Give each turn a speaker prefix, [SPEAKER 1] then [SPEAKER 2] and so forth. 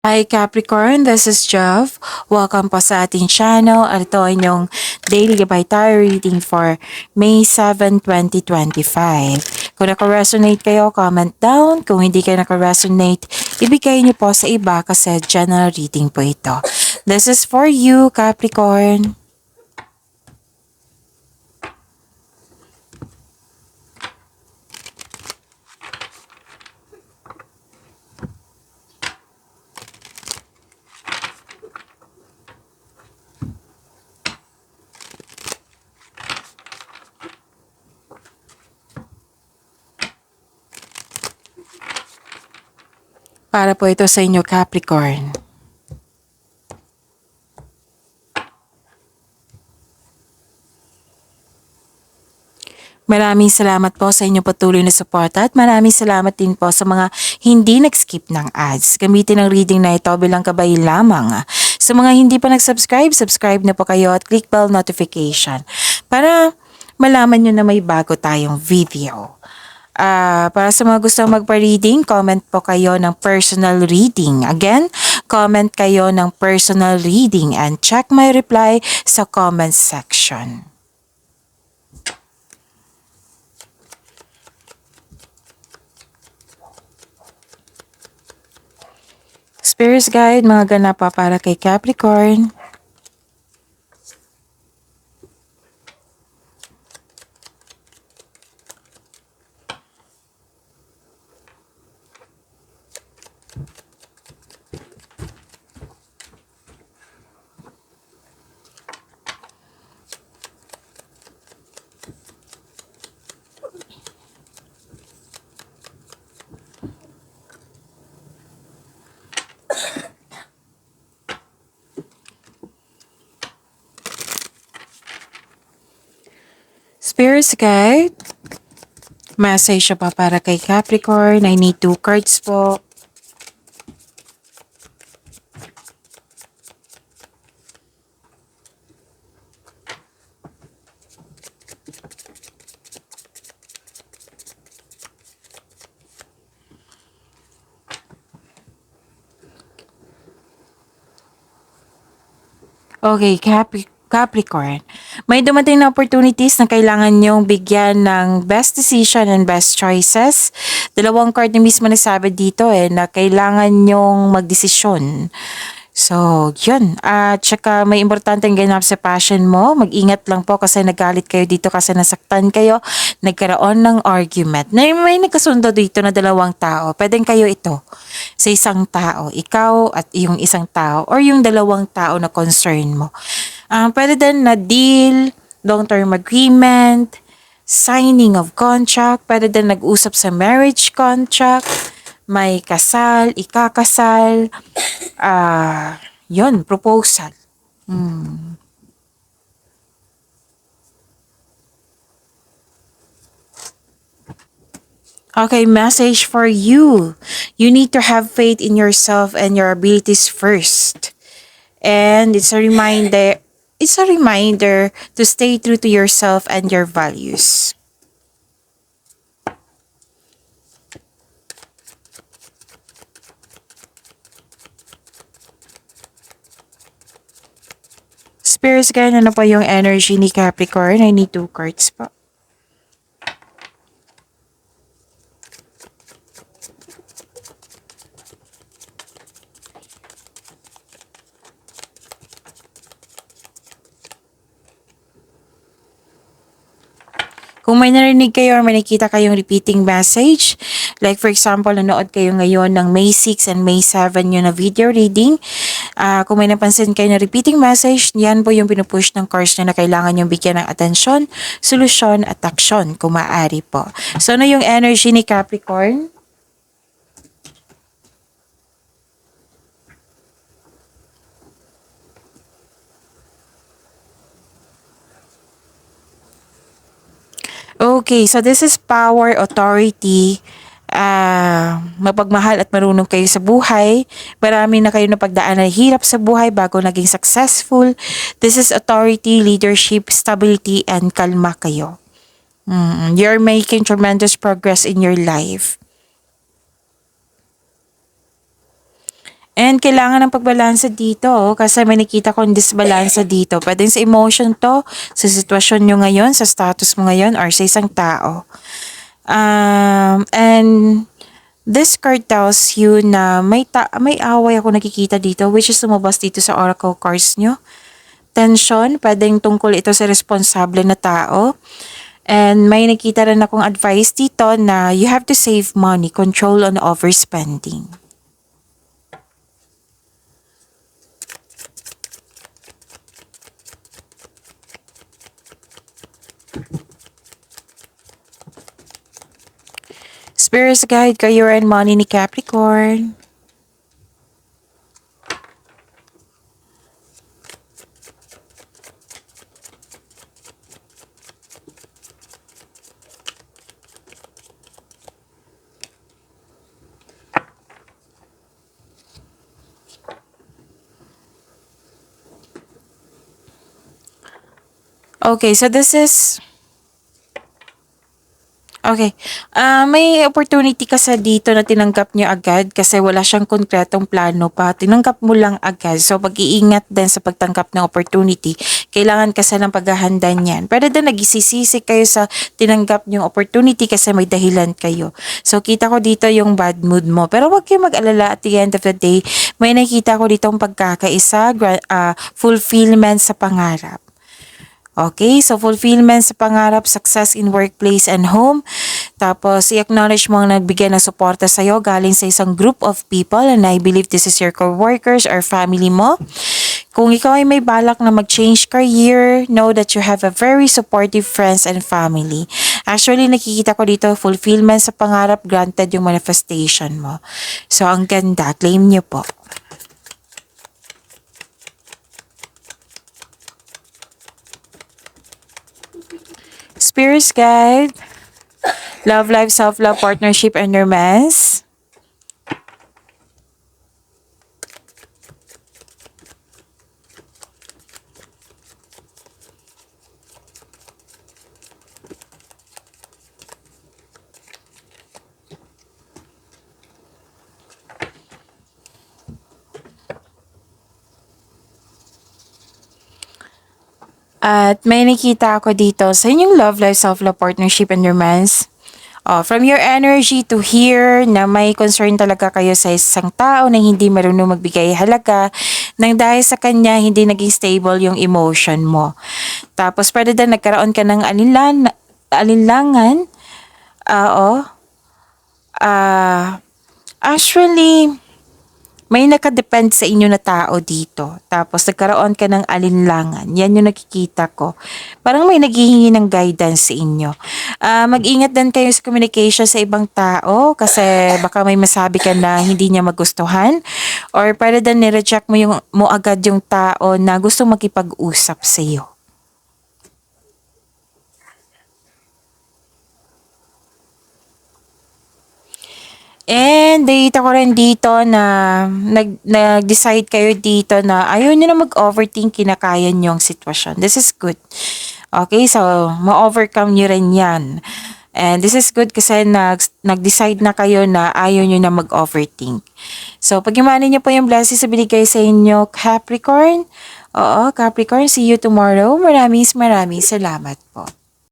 [SPEAKER 1] Hi Capricorn, this is Jeff. Welcome po sa ating channel at ito ay inyong daily gabay tarot reading for May 7, 2025. Kung naka-resonate kayo, comment down. Kung hindi kayo naka-resonate, ibigay niyo po sa iba kasi general reading po ito. This is for you, Capricorn. Para po ito sa inyo, Capricorn. Maraming salamat po sa inyong patuloy na suporta at maraming salamat din po sa mga hindi nag-skip ng ads. Gamitin ang reading na ito bilang gabay lamang. Sa mga hindi pa nag-subscribe, subscribe na po kayo at click bell notification para malaman nyo na may bago tayong video. Para sa mga gusto magpa-reading, comment po kayo ng personal reading. Again, comment kayo ng personal reading and check my reply sa comment section. Spirits Guide, mga ganap pa para kay Capricorn. Spirits Guide, message pa para kay Capricorn. I need 2 cards po. Okay, Capricorn. May dumating na opportunities na kailangan nyong bigyan ng best decision and best choices. Dalawang card na mismo nagsabi dito na kailangan nyong magdesisyon. So, yun. At saka may importanteng ganap sa passion mo. Mag-ingat lang po kasi nagalit kayo dito kasi nasaktan kayo. Nagkaroon ng argument. May nagkasundo dito na dalawang tao. Pwedeng kayo ito sa isang tao. Ikaw at yung isang tao or yung dalawang tao na concern mo. Pwede din na deal, long-term agreement, signing of contract. Pwede din nag-usap sa marriage contract. May kasal, ikakasal, yun, proposal. Okay, message for you. You need to have faith in yourself and your abilities first. And it's a reminder to stay true to yourself and your values. Spirits guide, ano po yung energy ni Capricorn? I need 2 cards po. Kung may narinig kayo or may nakita kayong repeating message, like for example, nanood kayo ngayon ng May 6 and May 7 yun na video reading, kung may napansin kayo na repeating message, yan po yung pinupush ng course na kailangan yung bigyan ng atensyon, solusyon at aksyon kung maaari po. So ano yung energy ni Capricorn? Okay, so this is power, authority, mapagmahal at marunong kayo sa buhay. Marami na kayo napagdaan na hirap sa buhay bago naging successful. This is authority, leadership, stability, and kalma kayo. You're making tremendous progress in your life. And kailangan ng pagbalansa dito kasi may nakita kong disbalansa dito. Pwede sa emotion to, sa sitwasyon nyo ngayon, sa status mo ngayon, or sa isang tao. And this card tells you na may away ako nakikita dito, which is lumabas dito sa oracle cards nyo. Tension, pwedeng tungkol ito sa responsable na tao. And may nakita rin akong advice dito na you have to save money, control on overspending. Spirits guide, career and money ni Capricorn. Okay, so this is... Okay. May opportunity kasi dito na tinanggap niyo agad kasi wala siyang konkretong plano pa. Tinanggap mo lang agad. So, pag-iingat din sa pagtanggap ng opportunity. Kailangan kasi ng paghahanda niyan. Pero din nagisisisi kayo sa tinanggap niyong opportunity kasi may dahilan kayo. So, kita ko dito yung bad mood mo. Pero wag kayong mag-alala at the end of the day. May nakita ko dito ang pagkakaisa, fulfillment sa pangarap. Okay, so fulfillment sa pangarap, success in workplace and home. Tapos, i-acknowledge mo ang nagbigay ng suporta sa'yo galing sa isang group of people and I believe this is your co-workers or family mo. Kung ikaw ay may balak na mag-change career, know that you have a very supportive friends and family. Actually, nakikita ko dito, fulfillment sa pangarap, granted yung manifestation mo. So, ang ganda. Claim niyo po. Spirits guide, love life, self-love, partnership, and romance. At may nakita ako dito sa inyong love life, self-love, partnership, and romance. From your energy to here na may concern talaga kayo sa isang tao na hindi marunong magbigay halaga nang dahil sa kanya hindi naging stable yung emotion mo. Tapos pwede din nagkaroon ka ng alinlangan. Actually, may nakadepend sa inyo na tao dito. Tapos nagkaroon ka ng alinlangan. Yan yung nakikita ko. Parang may naghihingi ng guidance sa inyo. Mag-ingat din kayo sa communication sa ibang tao kasi baka may masabi ka na hindi niya magustuhan. Or pwede din nireject mo agad yung tao na gusto makipag-usap sa iyo. And nakita ko rin dito na nag-decide kayo dito na ayaw nyo na mag-overthink, kinakaya nyo ang sitwasyon. This is good. Okay, so ma-overcome nyo rin yan. And this is good kasi nag-decide na kayo na ayaw nyo na mag-overthink. So, pag-imanin nyo po yung blessings na binigay sa inyo, Capricorn. Oo, Capricorn, see you tomorrow. Maraming salamat po.